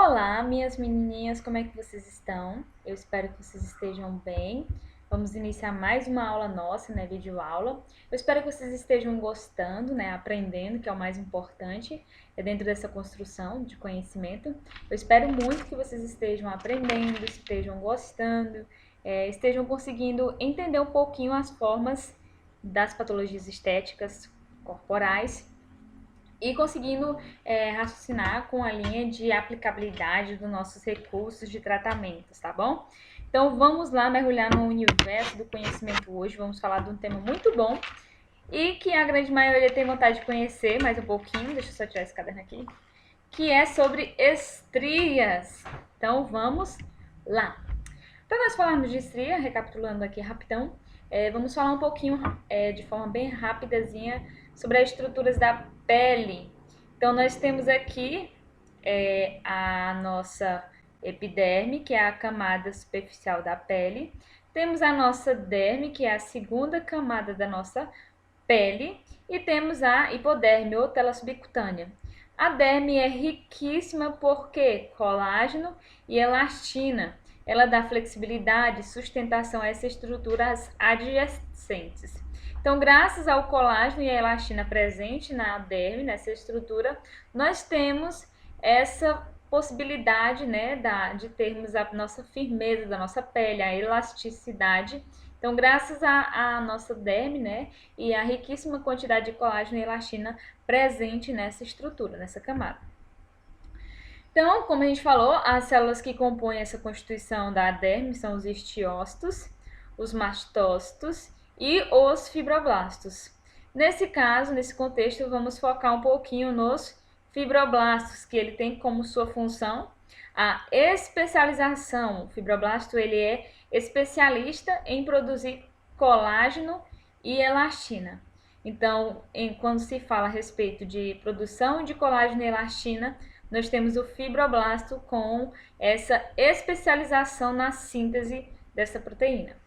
Olá, minhas menininhas, como é que vocês estão? Eu espero que vocês estejam bem. Vamos iniciar mais uma aula nossa, né, videoaula. Eu espero que vocês estejam gostando, né, aprendendo, que é o mais importante, dentro dessa construção de conhecimento. Eu espero muito que vocês estejam aprendendo, estejam gostando, estejam conseguindo entender um pouquinho as formas das patologias estéticas corporais e conseguindo raciocinar com a linha de aplicabilidade dos nossos recursos de tratamentos, tá bom? Então vamos lá mergulhar no universo do conhecimento hoje, vamos falar de um tema muito bom e que a grande maioria tem vontade de conhecer mais um pouquinho, deixa eu só tirar esse caderno aqui, que é sobre estrias. Então vamos lá. Para nós falarmos de estria, recapitulando aqui rapidão, vamos falar um pouquinho de forma bem rapidazinha sobre as estruturas da pele. Então nós temos aqui a nossa epiderme, que é a camada superficial da pele. Temos a nossa derme, que é a segunda camada da nossa pele. E temos a hipoderme, ou tela subcutânea. A derme é riquíssima porque colágeno e elastina. Ela dá flexibilidade e sustentação a essas estruturas adjacentes. Então, graças ao colágeno e à elastina presente na derme, nessa estrutura, nós temos essa possibilidade, né, de termos a nossa firmeza da nossa pele, a elasticidade. Então, graças à nossa derme, né, e a riquíssima quantidade de colágeno e elastina presente nessa estrutura, nessa camada. Então, como a gente falou, as células que compõem essa constituição da derme são os estiócitos, os mastócitos e os fibroblastos. Nesse caso, nesse contexto, vamos focar um pouquinho nos fibroblastos, que ele tem como sua função a especialização. O fibroblasto ele é especialista em produzir colágeno e elastina. Então, quando se fala a respeito de produção de colágeno e elastina, nós temos o fibroblasto com essa especialização na síntese dessa proteína.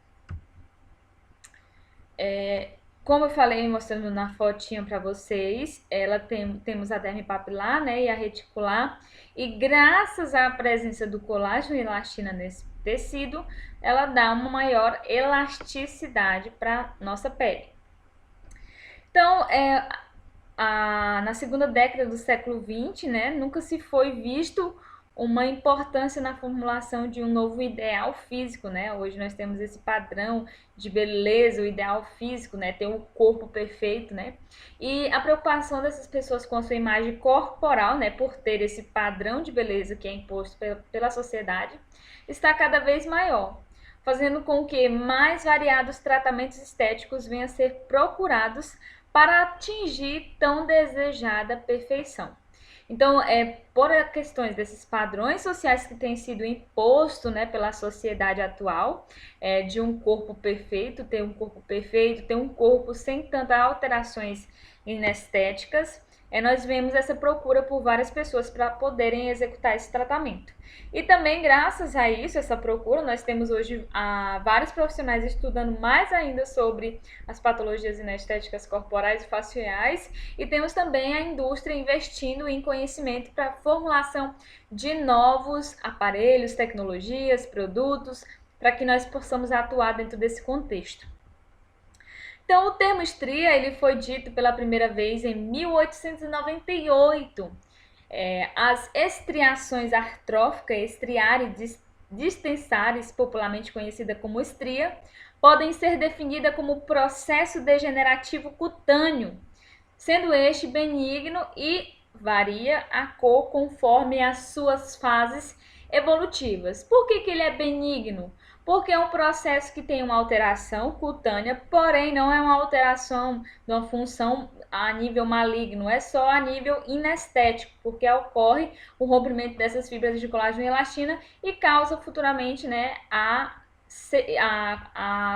Como eu falei, mostrando na fotinha para vocês, temos a derme papilar, né, e a reticular, e graças à presença do colágeno e elastina nesse tecido, ela dá uma maior elasticidade para nossa pele. Então, na segunda década do século XX, né, nunca se foi visto uma importância na formulação de um novo ideal físico, né? Hoje nós temos esse padrão de beleza, o ideal físico, né? Ter um corpo perfeito, né? E a preocupação dessas pessoas com a sua imagem corporal, né? Por ter esse padrão de beleza que é imposto pela sociedade, está cada vez maior, fazendo com que mais variados tratamentos estéticos venham a ser procurados para atingir tão desejada perfeição. Então, por questões desses padrões sociais que têm sido impostos, né, pela sociedade atual, de um corpo perfeito, ter um corpo perfeito, ter um corpo sem tantas alterações inestéticas, nós vemos essa procura por várias pessoas para poderem executar esse tratamento. E também, graças a isso, essa procura, nós temos hoje vários profissionais estudando mais ainda sobre as patologias inestéticas corporais e faciais, e temos também a indústria investindo em conhecimento para a formulação de novos aparelhos, tecnologias, produtos, para que nós possamos atuar dentro desse contexto. Então, o termo estria ele foi dito pela primeira vez em 1898. As estriações artróficas, estriária e distensares, popularmente conhecida como estria, podem ser definidas como processo degenerativo cutâneo, sendo este benigno e varia a cor conforme as suas fases evolutivas. Por que ele é benigno? Porque é um processo que tem uma alteração cutânea, porém não é uma alteração de uma função a nível maligno, é só a nível inestético, porque ocorre o rompimento dessas fibras de colágeno e elastina e causa futuramente, né, a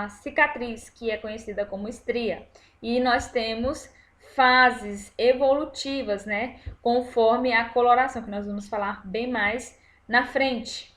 cicatriz, que é conhecida como estria. E nós temos fases evolutivas, né, conforme a coloração, que nós vamos falar bem mais na frente.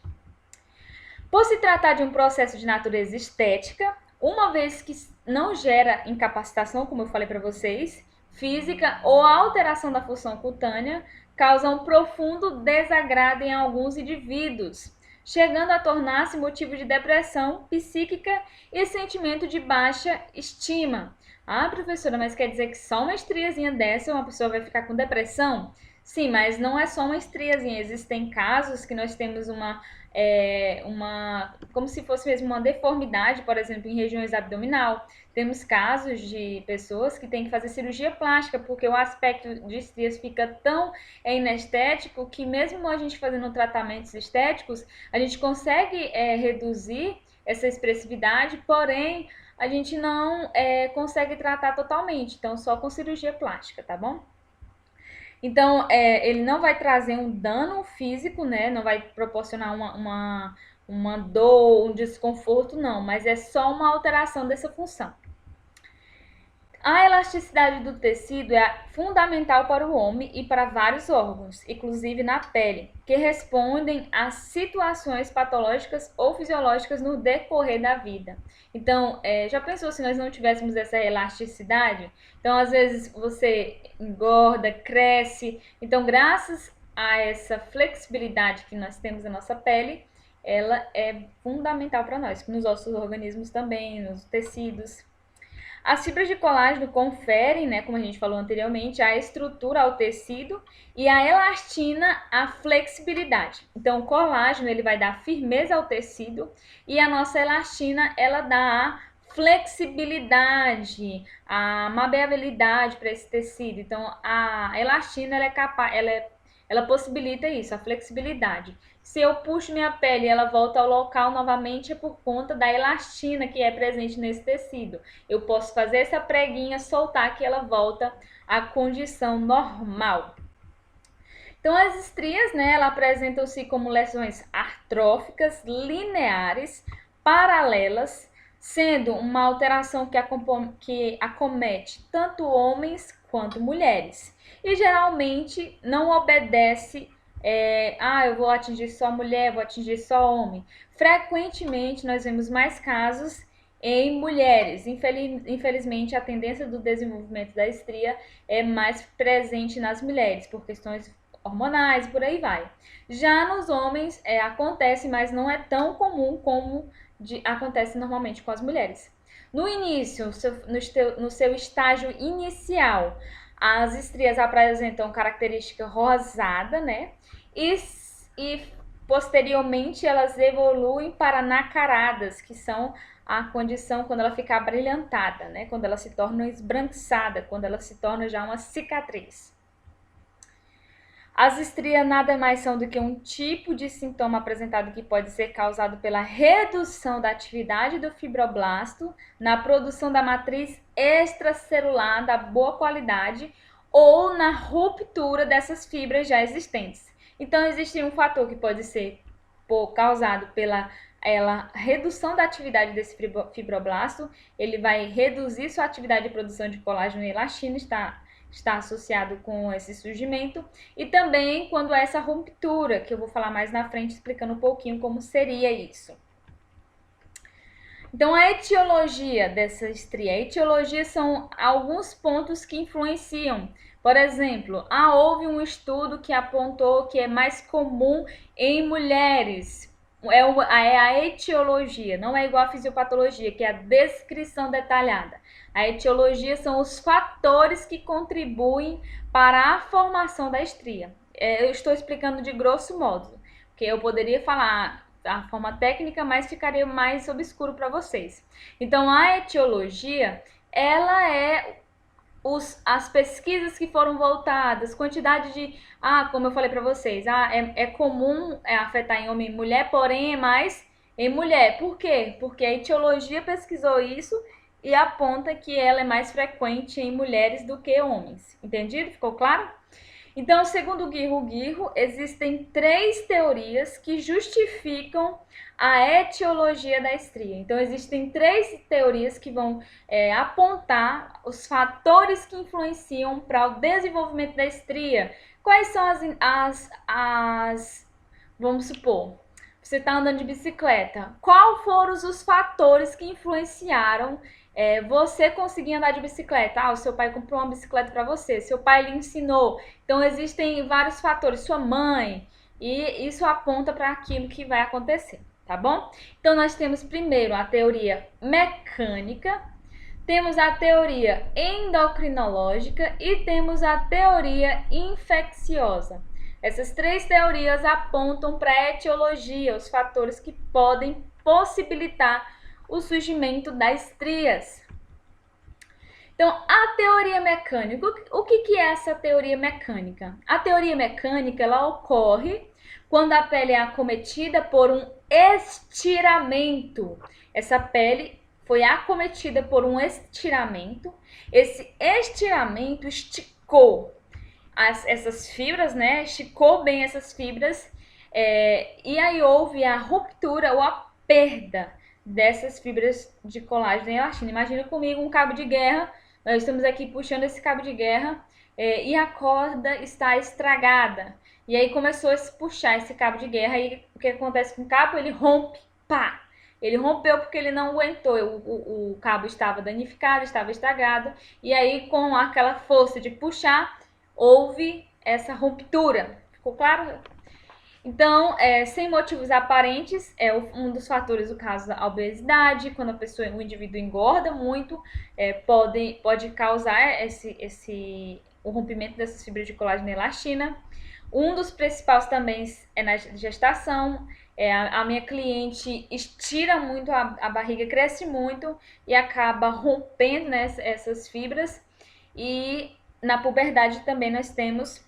Por se tratar de um processo de natureza estética, uma vez que não gera incapacitação, como eu falei para vocês, física ou alteração da função cutânea, causa um profundo desagrado em alguns indivíduos, chegando a tornar-se motivo de depressão psíquica e sentimento de baixa estima. Ah, professora, mas quer dizer que só uma estriazinha dessa uma pessoa vai ficar com depressão? Sim, mas não é só uma estriazinha. Existem casos que nós temos como se fosse mesmo uma deformidade, por exemplo, em regiões abdominal. Temos casos de pessoas que têm que fazer cirurgia plástica porque o aspecto de estrias fica tão inestético que mesmo a gente fazendo tratamentos estéticos, a gente consegue reduzir essa expressividade, porém a gente não consegue tratar totalmente, então só com cirurgia plástica, tá bom? Então, ele não vai trazer um dano físico, né? Não vai proporcionar uma dor, um desconforto, não, mas é só uma alteração dessa função. A elasticidade do tecido é fundamental para o homem e para vários órgãos, inclusive na pele, que respondem a situações patológicas ou fisiológicas no decorrer da vida. Então, já pensou se nós não tivéssemos essa elasticidade? Então, às vezes você engorda, cresce. Então, graças a essa flexibilidade que nós temos na nossa pele, ela é fundamental para nós, nos nossos organismos também, nos tecidos. As fibras de colágeno conferem, né, como a gente falou anteriormente, a estrutura ao tecido e a elastina a flexibilidade. Então, o colágeno ele vai dar firmeza ao tecido e a nossa elastina ela dá a flexibilidade, a maleabilidade para esse tecido. Então, a elastina ela possibilita isso, a flexibilidade. Se eu puxo minha pele e ela volta ao local novamente, é por conta da elastina que é presente nesse tecido. Eu posso fazer essa preguinha, soltar que ela volta à condição normal. Então, as estrias, né, elas apresentam-se como lesões artróficas lineares, paralelas, sendo uma alteração que acomete tanto homens quanto mulheres. E geralmente não obedece eu vou atingir só mulher, vou atingir só homem. Frequentemente nós vemos mais casos em mulheres. Infelizmente, a tendência do desenvolvimento da estria é mais presente nas mulheres, por questões hormonais, por aí vai. Já nos homens acontece, mas não é tão comum como acontece normalmente com as mulheres. No início, no seu estágio inicial, as estrias apresentam característica rosada, né? E posteriormente elas evoluem para nacaradas, que são a condição quando ela fica brilhantada, né? Quando ela se torna esbranquiçada, quando ela se torna já uma cicatriz. As estrias nada mais são do que um tipo de sintoma apresentado que pode ser causado pela redução da atividade do fibroblasto na produção da matriz extracelular da boa qualidade ou na ruptura dessas fibras já existentes. Então, existe um fator que pode ser causado pela redução da atividade desse fibroblasto, ele vai reduzir sua atividade de produção de colágeno e elastina, está associado com esse surgimento, e também quando há essa ruptura, que eu vou falar mais na frente explicando um pouquinho como seria isso. Então, a etiologia dessa estria. A etiologia são alguns pontos que influenciam. Por exemplo, houve um estudo que apontou que é mais comum em mulheres. É a etiologia, não é igual à fisiopatologia, que é a descrição detalhada. A etiologia são os fatores que contribuem para a formação da estria. Eu estou explicando de grosso modo, porque eu poderia falar a forma técnica, mas ficaria mais obscuro para vocês. Então, a etiologia, ela é as pesquisas que foram voltadas, quantidade de, como eu falei para vocês, é comum afetar em homem e mulher, porém é mais em mulher. Por quê? Porque a etiologia pesquisou isso e aponta que ela é mais frequente em mulheres do que homens. Entendido? Ficou claro? Então, segundo Guirro, existem 3 teorias que justificam a etiologia da estria. Então, existem 3 teorias que vão apontar os fatores que influenciam para o desenvolvimento da estria. Quais são vamos supor, você está andando de bicicleta. Qual foram os fatores que influenciaram Você conseguir andar de bicicleta. O seu pai comprou uma bicicleta para você, seu pai lhe ensinou. Então existem vários fatores, sua mãe, e isso aponta para aquilo que vai acontecer, tá bom? Então nós temos primeiro a teoria mecânica, temos a teoria endocrinológica e temos a teoria infecciosa. Essas três teorias apontam para a etiologia, os fatores que podem possibilitar o surgimento das estrias. Então, a teoria mecânica, o que é essa teoria mecânica? A teoria mecânica, ela ocorre quando a pele é acometida por um estiramento. Essa pele foi acometida por um estiramento. Esse estiramento esticou essas fibras, né? Esticou bem essas fibras, e aí houve a ruptura ou a perda dessas fibras de colágeno e elastina. Imagina comigo um cabo de guerra. Nós estamos aqui puxando esse cabo de guerra, e a corda está estragada. E aí começou a puxar esse cabo de guerra e o que acontece com o cabo? Ele rompe, pá! Ele rompeu porque ele não aguentou, o cabo estava danificado, estava estragado, e aí com aquela força de puxar, houve essa ruptura. Ficou claro? Então, sem motivos aparentes, um dos fatores do caso da obesidade. Quando o indivíduo engorda muito, pode causar o rompimento dessas fibras de colágeno e elastina. Um dos principais também é na gestação. A minha cliente estira muito a barriga, cresce muito e acaba rompendo, né, essas fibras. E na puberdade também nós temos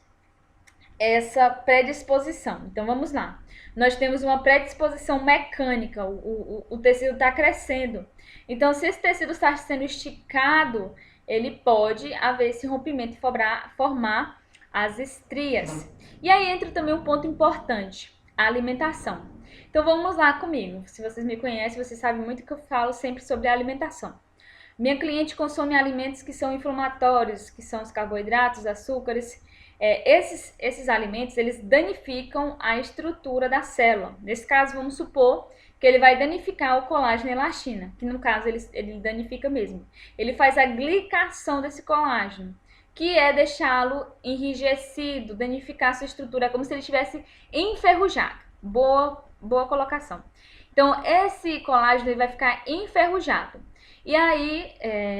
essa predisposição. Então vamos lá. Nós temos uma predisposição mecânica, o tecido está crescendo. Então, se esse tecido está sendo esticado, ele pode haver esse rompimento e formar as estrias. E aí entra também um ponto importante, a alimentação. Então vamos lá comigo. Se vocês me conhecem, vocês sabem muito que eu falo sempre sobre a alimentação. Minha cliente consome alimentos que são inflamatórios, que são os carboidratos, os açúcares. Esses alimentos, eles danificam a estrutura da célula. Nesse caso, vamos supor que ele vai danificar o colágeno e elastina, que no caso ele danifica mesmo. Ele faz a glicação desse colágeno, que é deixá-lo enrijecido, danificar sua estrutura, como se ele estivesse enferrujado. Boa colocação. Então, esse colágeno ele vai ficar enferrujado. E aí,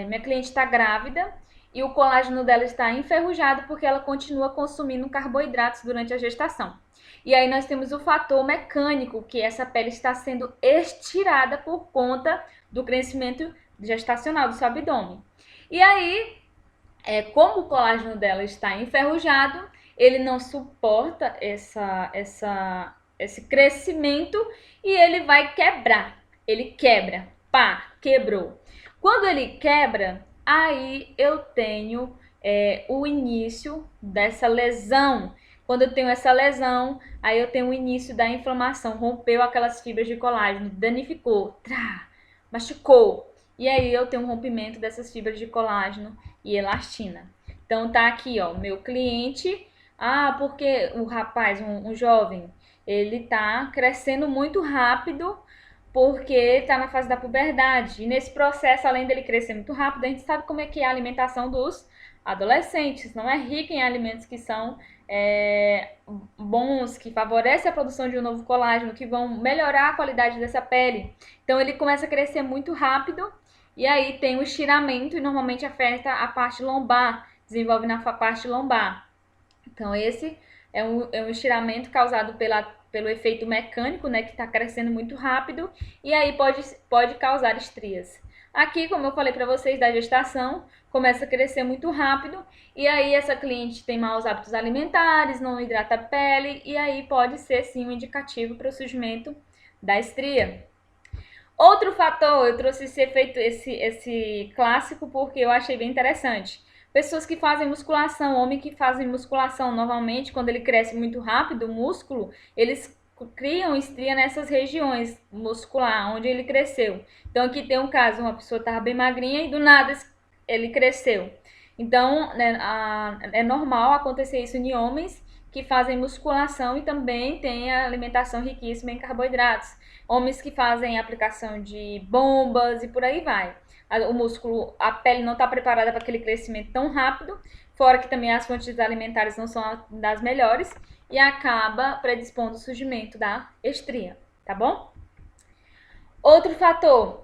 minha cliente está grávida e o colágeno dela está enferrujado porque ela continua consumindo carboidratos durante a gestação. E aí nós temos o fator mecânico, que essa pele está sendo estirada por conta do crescimento gestacional do seu abdômen. E aí, como o colágeno dela está enferrujado, ele não suporta esse crescimento e ele vai quebrar. Ele quebra, pá, quebrou. Quando ele quebra, aí eu tenho o início dessa lesão. Quando eu tenho essa lesão, aí eu tenho o início da inflamação. Rompeu aquelas fibras de colágeno, danificou, machucou. E aí eu tenho um rompimento dessas fibras de colágeno e elastina. Então tá aqui, ó, meu cliente. Porque o rapaz, um jovem, ele tá crescendo muito rápido porque está na fase da puberdade. E nesse processo, além dele crescer muito rápido, a gente sabe como é que é a alimentação dos adolescentes. Não é rica em alimentos que são bons, que favorecem a produção de um novo colágeno, que vão melhorar a qualidade dessa pele. Então ele começa a crescer muito rápido e aí tem o estiramento e normalmente afeta a parte lombar, desenvolve na parte lombar. Então esse é um estiramento causado pelo efeito mecânico, né, que está crescendo muito rápido e aí pode causar estrias. Aqui, como eu falei para vocês, da gestação, começa a crescer muito rápido e aí essa cliente tem maus hábitos alimentares, não hidrata a pele e aí pode ser sim um indicativo para o surgimento da estria. Outro fator, eu trouxe esse clássico porque eu achei bem interessante. Pessoas que fazem musculação, homem que fazem musculação, normalmente, quando ele cresce muito rápido, o músculo, eles criam estria nessas regiões muscular, onde ele cresceu. Então, aqui tem um caso, uma pessoa estava bem magrinha e do nada ele cresceu. Então, né, é normal acontecer isso em homens que fazem musculação e também têm a alimentação riquíssima em carboidratos. Homens que fazem aplicação de bombas e por aí vai. o músculo, a pele não está preparada para aquele crescimento tão rápido, fora que também as fontes alimentares não são das melhores, e acaba predispondo o surgimento da estria, tá bom? Outro fator,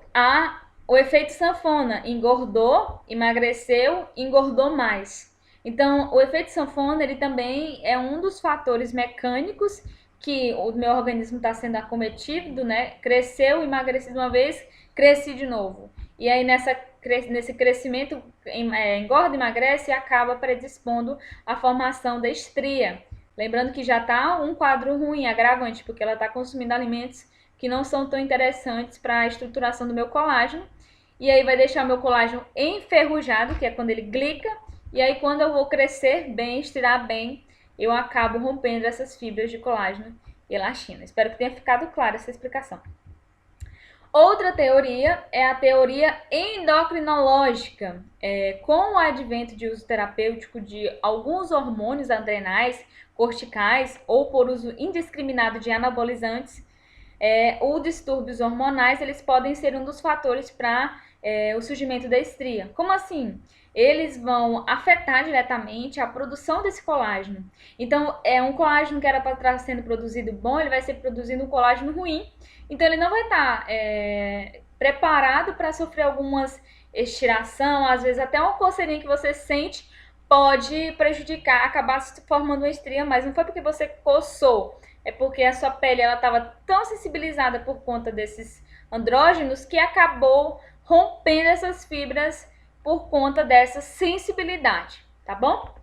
o efeito sanfona, engordou, emagreceu, engordou mais. Então, o efeito sanfona, ele também é um dos fatores mecânicos que o meu organismo está sendo acometido, né? Cresceu, emagreci de uma vez, cresci de novo. E aí, nesse crescimento, engorda, emagrece e acaba predispondo a formação da estria. Lembrando que já está um quadro ruim, agravante, porque ela está consumindo alimentos que não são tão interessantes para a estruturação do meu colágeno. E aí vai deixar o meu colágeno enferrujado, que é quando ele glica. E aí quando eu vou crescer bem, estirar bem, eu acabo rompendo essas fibras de colágeno e elastina. Espero que tenha ficado clara essa explicação. Outra teoria é a teoria endocrinológica. Com o advento de uso terapêutico de alguns hormônios adrenais, corticais ou por uso indiscriminado de anabolizantes, os distúrbios hormonais eles podem ser um dos fatores para o surgimento da estria. Como assim? Eles vão afetar diretamente a produção desse colágeno. Então, um colágeno que era para estar sendo produzido bom, ele vai ser produzindo um colágeno ruim. Então, ele não vai estar preparado para sofrer algumas estiração, às vezes até uma coceirinha que você sente pode prejudicar, acabar se formando uma estria, mas não foi porque você coçou, é porque a sua pele estava tão sensibilizada por conta desses andrógenos que acabou rompendo essas fibras por conta dessa sensibilidade, tá bom?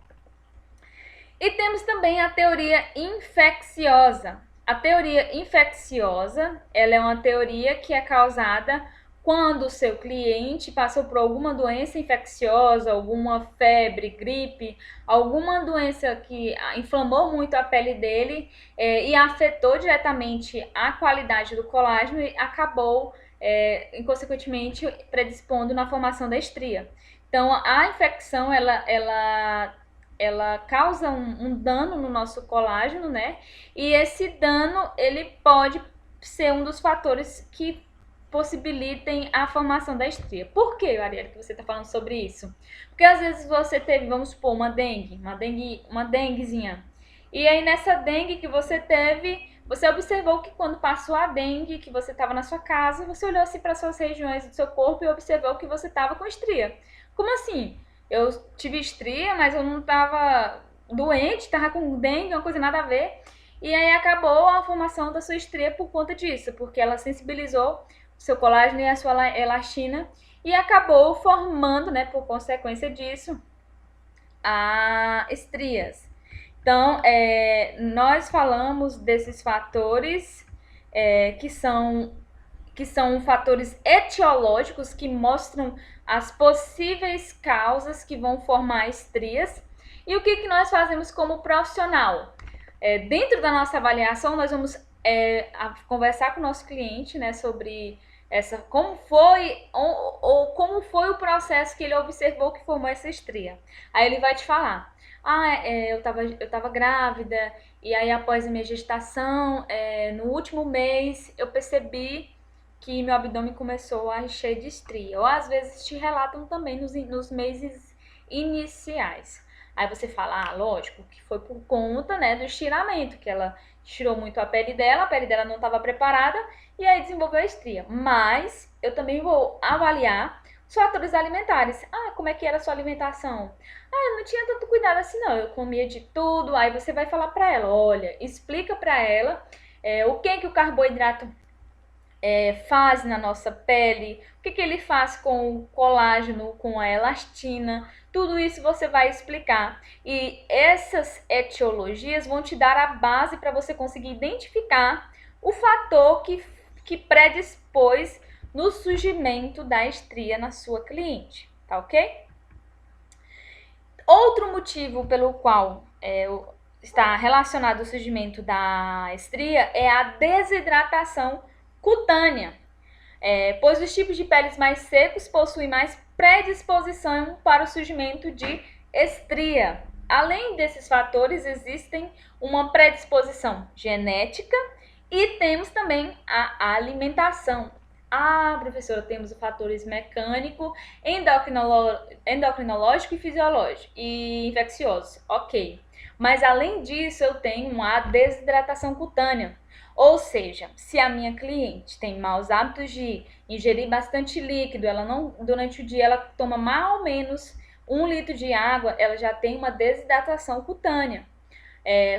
E temos também a teoria infecciosa. A teoria infecciosa, ela é uma teoria que é causada quando o seu cliente passou por alguma doença infecciosa, alguma febre, gripe, alguma doença que inflamou muito a pele dele e afetou diretamente a qualidade do colágeno e acabou, consequentemente, predispondo na formação da estria. Então, a infecção, ela causa um dano no nosso colágeno, né? E esse dano, ele pode ser um dos fatores que possibilitem a formação da estria. Por que, Ariel, que você está falando sobre isso? Porque às vezes você teve, vamos supor, uma denguezinha. E aí nessa dengue que você teve, você observou que quando passou a dengue, que você estava na sua casa, você olhou assim para suas regiões do seu corpo e observou que você estava com estria. Como assim? Eu tive estria, mas eu não estava doente, estava com dengue, uma coisa nada a ver. E aí acabou a formação da sua estria por conta disso, porque ela sensibilizou seu colágeno e a sua elastina e acabou formando, né, por consequência disso, as estrias. Então, nós falamos desses fatores que são fatores etiológicos que mostram as possíveis causas que vão formar estrias. E o que nós fazemos como profissional? Dentro da nossa avaliação, nós vamos conversar com o nosso cliente, né, sobre como foi o processo que ele observou que formou essa estria. Aí ele vai te falar: eu tava grávida e aí após a minha gestação, no último mês eu percebi que meu abdômen começou a encher de estria. Ou às vezes te relatam também nos meses iniciais. Aí você fala, lógico, que foi por conta, né, do estiramento, que ela estirou muito a pele dela não estava preparada e aí desenvolveu a estria. Mas eu também vou avaliar os fatores alimentares. Como é que era a sua alimentação? Eu não tinha tanto cuidado assim não, eu comia de tudo. Aí você vai falar para ela, olha, explica para ela o que o carboidrato faz na nossa pele, o que ele faz com o colágeno, com a elastina, tudo isso você vai explicar. E essas etiologias vão te dar a base para você conseguir identificar o fator que predispôs no surgimento da estria na sua cliente, tá ok? Outro motivo pelo qual está relacionado ao surgimento da estria é a desidratação cutânea, pois os tipos de peles mais secos possuem mais predisposição para o surgimento de estria. Além desses fatores, existem uma predisposição genética e temos também a alimentação. Ah, professora, temos os fatores mecânico, endocrinológico e fisiológico e infecciosos. Ok. Mas além disso, eu tenho a desidratação cutânea. Ou seja, se a minha cliente tem maus hábitos de ingerir bastante líquido, ela não, durante o dia ela toma mais ou menos 1 litro de água, ela já tem uma desidratação cutânea.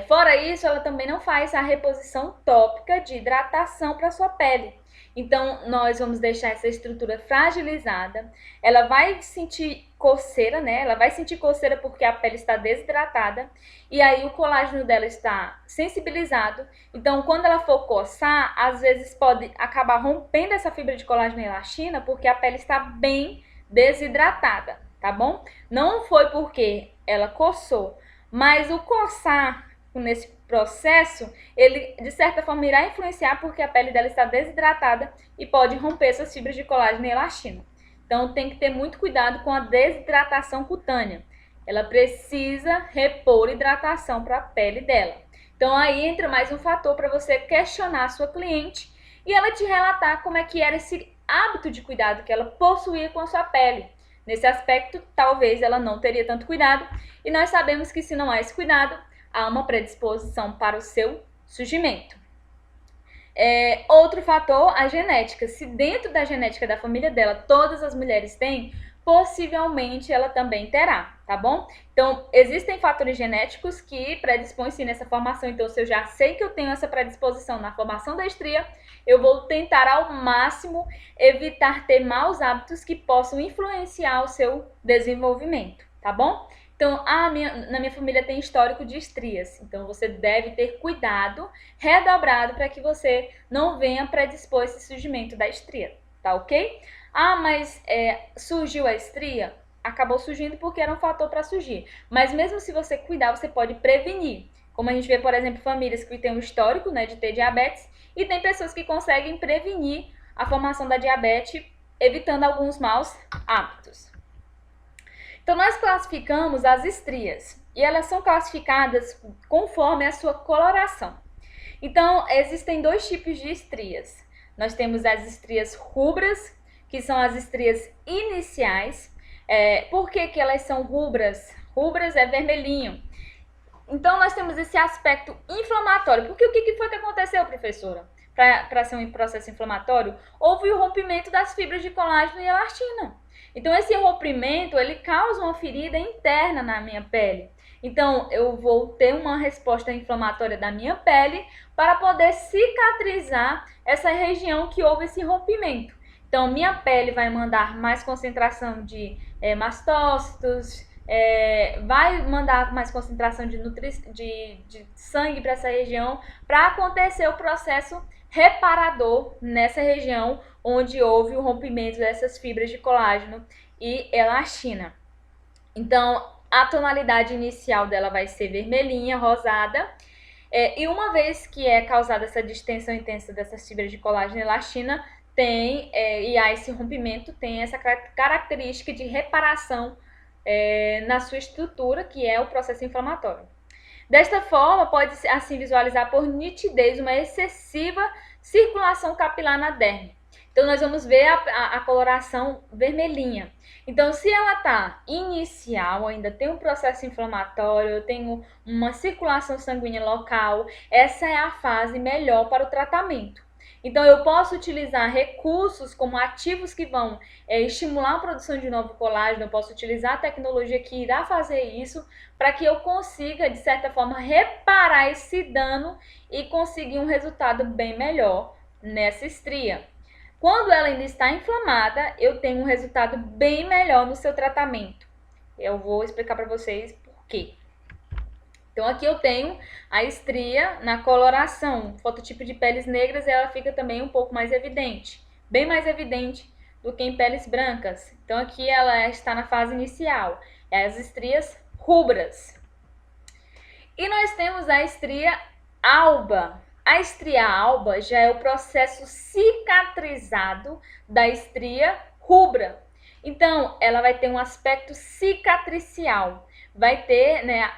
Fora isso, ela também não faz a reposição tópica de hidratação para sua pele. Então, nós vamos deixar essa estrutura fragilizada. Ela vai sentir coceira, né? Ela vai sentir coceira porque a pele está desidratada. E aí o colágeno dela está sensibilizado. Então, quando ela for coçar, às vezes pode acabar rompendo essa fibra de colágeno e elastina porque a pele está bem desidratada, tá bom? Não foi porque ela coçou, mas o coçar nesse processo, ele de certa forma irá influenciar porque a pele dela está desidratada e pode romper essas fibras de colágeno e elastina. Então tem que ter muito cuidado com a desidratação cutânea. Ela precisa repor hidratação para a pele dela. Então aí entra mais um fator para você questionar a sua cliente e ela te relatar como é que era esse hábito de cuidado que ela possuía com a sua pele. Nesse aspecto, talvez ela não teria tanto cuidado, e nós sabemos que se não há esse cuidado, há uma predisposição para o seu surgimento. Outro fator, a genética. Se dentro da genética da família dela todas as mulheres têm, possivelmente ela também terá, tá bom? Então, existem fatores genéticos que predispõem-se nessa formação. Então, se eu já sei que eu tenho essa predisposição na formação da estria, eu vou tentar ao máximo evitar ter maus hábitos que possam influenciar o seu desenvolvimento, tá bom? Então, na minha família tem histórico de estrias, então você deve ter cuidado redobrado para que você não venha predispor esse surgimento da estria, tá ok? Ah, mas surgiu a estria? Acabou surgindo porque era um fator para surgir. Mas mesmo se você cuidar, você pode prevenir. Como a gente vê, por exemplo, famílias que têm um histórico, né, de ter diabetes, e tem pessoas que conseguem prevenir a formação da diabetes, evitando alguns maus hábitos. Então, nós classificamos as estrias, e elas são classificadas conforme a sua coloração. Então, existem 2 tipos de estrias. Nós temos as estrias rubras, que são as estrias iniciais. Por que elas são rubras? Rubras é vermelhinho. Então, nós temos esse aspecto inflamatório. Porque o que foi que aconteceu, professora? Para ser um processo inflamatório, houve o rompimento das fibras de colágeno e elastina. Então, esse rompimento, ele causa uma ferida interna na minha pele. Então, eu vou ter uma resposta inflamatória da minha pele para poder cicatrizar essa região que houve esse rompimento. Então, minha pele vai mandar mais concentração de mastócitos, vai mandar mais concentração de sangue para essa região para acontecer o processo reparador nessa região onde houve o rompimento dessas fibras de colágeno e elastina. Então, a tonalidade inicial dela vai ser vermelhinha, rosada, e uma vez que é causada essa distensão intensa dessas fibras de colágeno e elastina, e há esse rompimento, tem essa característica de reparação na sua estrutura, que é o processo inflamatório. Desta forma, pode assim visualizar por nitidez uma excessiva circulação capilar na derme. Então, nós vamos ver a coloração vermelhinha. Então, se ela está inicial, ainda tem um processo inflamatório, eu tenho uma circulação sanguínea local, essa é a fase melhor para o tratamento. Então, eu posso utilizar recursos como ativos que vão estimular a produção de novo colágeno, eu posso utilizar a tecnologia que irá fazer isso para que eu consiga, de certa forma, reparar esse dano e conseguir um resultado bem melhor nessa estria. Quando ela ainda está inflamada, eu tenho um resultado bem melhor no seu tratamento. Eu vou explicar para vocês por quê. Então, aqui eu tenho a estria na coloração. O fototipo de peles negras, ela fica também um pouco mais evidente. Bem mais evidente do que em peles brancas. Então, aqui ela está na fase inicial. É as estrias rubras. E nós temos a estria alba. A estria alba já é o processo cicatrizado da estria rubra. Então, ela vai ter um aspecto cicatricial. Vai ter, né,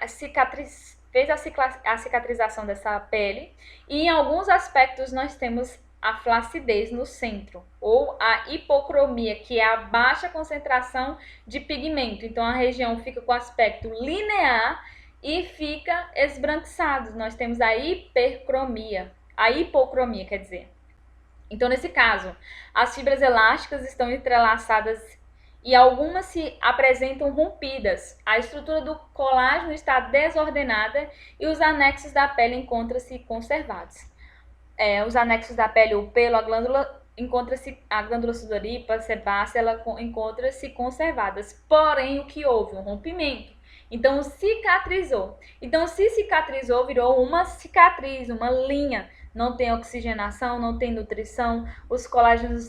fez a cicatrização dessa pele. E em alguns aspectos nós temos a flacidez no centro, ou a hipocromia, que é a baixa concentração de pigmento. Então a região fica com aspecto linear e fica esbranquiçado. Nós temos a hipercromia, a hipocromia, quer dizer. Então, nesse caso, as fibras elásticas estão entrelaçadas e algumas se apresentam rompidas. A estrutura do colágeno está desordenada e os anexos da pele encontram-se conservados. Os anexos da pele, o pelo, a glândula, a glândula sudorípara, sebácea, ela encontra-se conservadas. Porém, o que houve? Um rompimento. Então, cicatrizou. Então, se cicatrizou, virou uma cicatriz, uma linha. Não tem oxigenação, não tem nutrição, os colágenos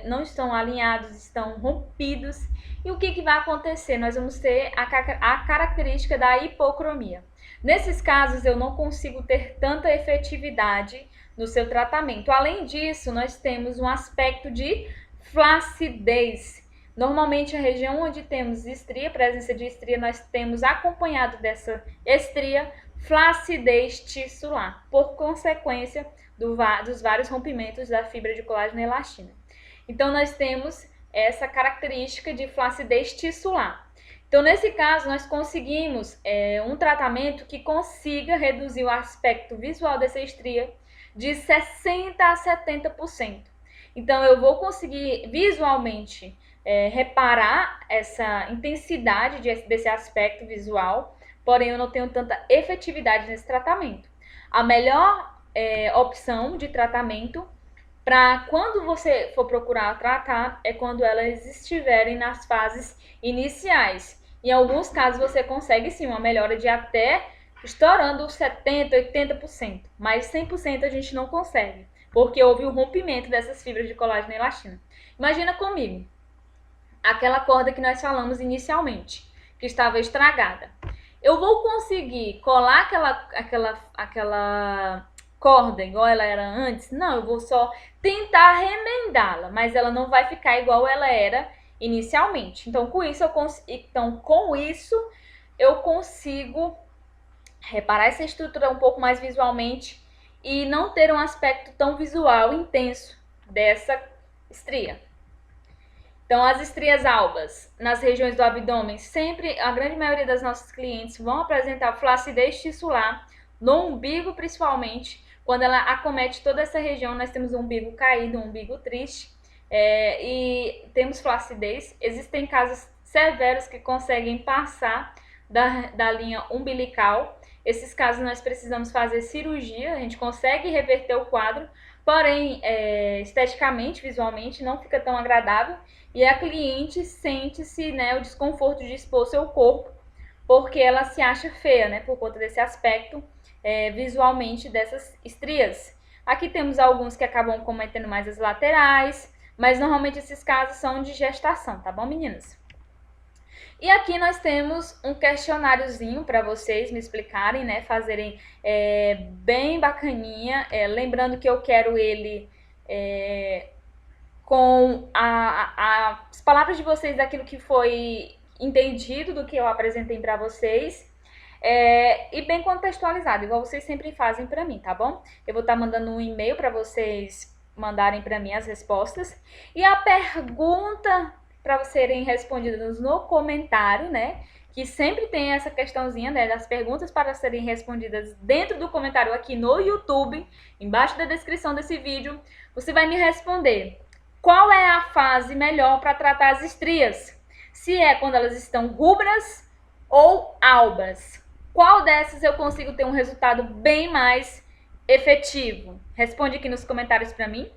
não estão alinhados, estão rompidos. E o que vai acontecer? Nós vamos ter a característica da hipocromia. Nesses casos, eu não consigo ter tanta efetividade no seu tratamento. Além disso, nós temos um aspecto de flacidez. Normalmente, a região onde temos estria, presença de estria, nós temos acompanhado dessa estria flacidez tissular, por consequência dos vários rompimentos da fibra de colágeno e elastina. Então, nós temos essa característica de flacidez tissular. Então, nesse caso, nós conseguimos um tratamento que consiga reduzir o aspecto visual dessa estria de 60% a 70%. Então, eu vou conseguir visualmente reparar essa intensidade desse aspecto visual, porém eu não tenho tanta efetividade nesse tratamento. A melhor opção de tratamento para quando você for procurar tratar é quando elas estiverem nas fases iniciais. Em alguns casos você consegue sim uma melhora de até estourando 70%, 80%, mas 100% a gente não consegue, porque houve o rompimento dessas fibras de colágeno e elastina. Imagina comigo, aquela corda que nós falamos inicialmente, que estava estragada. Eu vou conseguir colar aquela corda igual ela era antes? Não, eu vou só tentar remendá-la, mas ela não vai ficar igual ela era inicialmente. Então, com isso eu consigo reparar essa estrutura um pouco mais visualmente e não ter um aspecto tão visual intenso dessa estria. Então, as estrias albas nas regiões do abdômen, sempre, a grande maioria das nossas clientes vão apresentar flacidez tissular, no umbigo principalmente. Quando ela acomete toda essa região, nós temos um umbigo caído, um umbigo triste, e temos flacidez. Existem casos severos que conseguem passar da linha umbilical. Esses casos nós precisamos fazer cirurgia, a gente consegue reverter o quadro, porém, esteticamente, visualmente, não fica tão agradável e a cliente sente-se, o desconforto de expor seu corpo, porque ela se acha feia, por conta desse aspecto visualmente dessas estrias. Aqui temos alguns que acabam cometendo mais as laterais, mas normalmente esses casos são de gestação, tá bom, meninas? E aqui nós temos um questionáriozinho para vocês me explicarem, fazerem bem bacaninha. Lembrando que eu quero ele com as palavras de vocês daquilo que foi entendido do que eu apresentei para vocês. E bem contextualizado, igual vocês sempre fazem para mim, tá bom? Eu vou estar mandando um e-mail para vocês mandarem para mim as respostas. E a pergunta para serem respondidas no comentário, que sempre tem essa questãozinha, das perguntas para serem respondidas dentro do comentário aqui no YouTube, embaixo da descrição desse vídeo, você vai me responder qual é a fase melhor para tratar as estrias. Se é quando elas estão rubras ou albas. Qual dessas eu consigo ter um resultado bem mais efetivo? Responde aqui nos comentários para mim.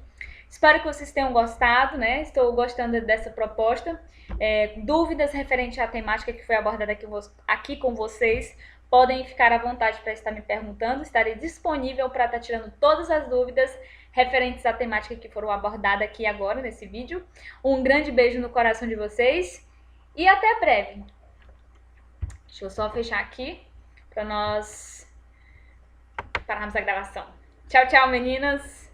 Espero que vocês tenham gostado, Estou gostando dessa proposta. Dúvidas referente à temática que foi abordada aqui com vocês, podem ficar à vontade para estar me perguntando. Estarei disponível para estar tirando todas as dúvidas referentes à temática que foram abordadas aqui agora nesse vídeo. Um grande beijo no coração de vocês e até breve. Deixa eu só fechar aqui para nós pararmos a gravação. Tchau, tchau, meninas!